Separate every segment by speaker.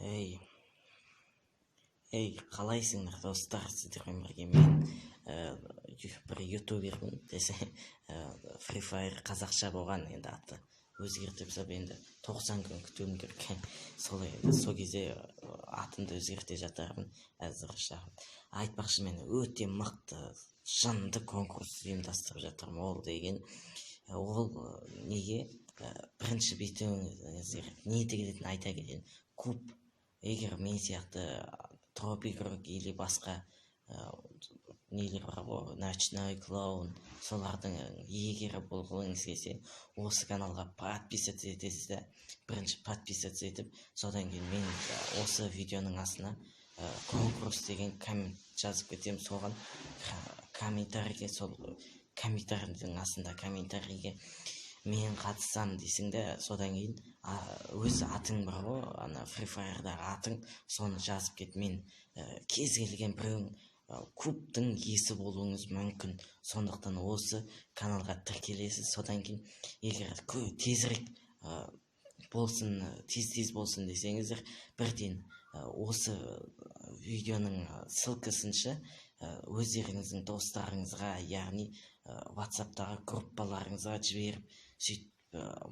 Speaker 1: Эй, қалайсыңдар достар, сіздермен бірге мен бір ютубермін десе, Free Fire қазақша болған енді аты өзгертіп сап енді 90 күн күтуім керек. Солай сол кезде атымды өзгерте жатармын әзірше. Айтпақшы, мен өте мықты шынды конкурс ұйымдастырып жатырмын. Ол деген ол неге бірінші бүйтуіңіз керек, ниеті келетін айта кетейін. Куб, егер мен сияқты тропик-рок или басқа нелер бар ғой, ночной клоун, солардың егері болғыңыз келсе, осы каналға подписаться етесіз да, бірінші подписаться етіп, содан кейін мен осы видеоның астына конкурс деген коммент жазып кетемін. Соған комментарийге, сол комментарийдің астында комментарийге мен қатысам дейсің де, содан кейін өз атың бар ғой, ана Free Fire'дағы атың, соны жазып кет. Мен кез келген біреуің кубтың иесі болуыңыз мүмкін. Сондықтан осы каналға тіркелесіз. Содан кейін егер тезірек болсын, тез болсын десеңіздер, бірден осы видеоның ссылкасынша өздеріңіздің достарыңызға, яғни WhatsApp'тағы группаларыңызға жіберіп, сөйтіп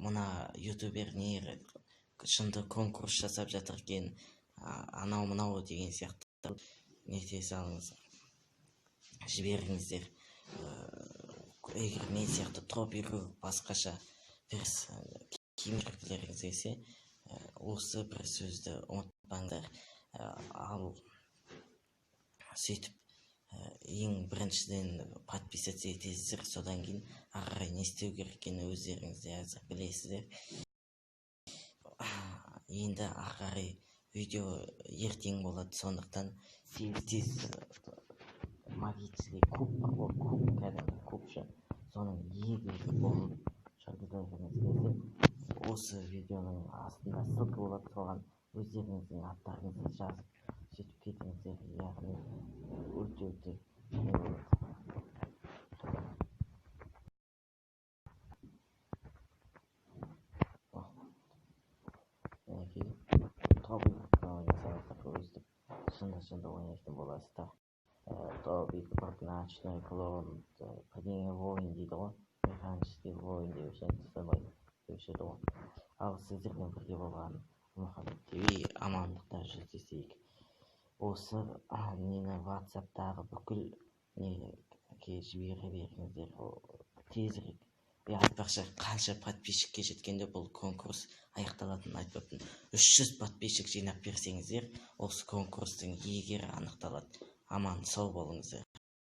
Speaker 1: мына ютубер не шынды конкурс жасап жатыр екен, анау деген сияқты нете салыңыз, жіберіңіздер. Егер мен сияқты тропик басқаша кемшіліктеріңіз келсе, осы бір сөзді ұмытпаңдар. Ал сөйтіп ең біріншіден подписаться етесіздер, содан кейін ары қарай не істеу керек екенін өздеріңіз де әзір білесіздер. Енді ары қарай видео ертең болады, сондықтан тез магический куб бар ғой, кәдімгі кубшы, соның иегері болып жүргізгіңіз келсе, осы видеоның астында ссылка болады, соған өздеріңіздің аттарыңызды жазып сөйтіп кетіңіздер. Яғни өте не болады. Шынды ойнайтын боласыздар. Тропик-рок, ночной клоун, бірдеңе воин дейді ғой, механический воин деуші еді, солай деуші еді ғой. Ал сіздермен бірге болған Мұхаммед ТВ, амандықта жүздесейік. Осы нені WhatsApp'тағы бүкіл неге жібере беріңіздер тезірек. Айтпақшы, қанша подписчикке жеткенде бұл конкурс аяқталатынын айтпаппын. 300 подписчик жинап берсеңіздер, осы конкурстың иегері анықталады. Аман сау болыңыздар.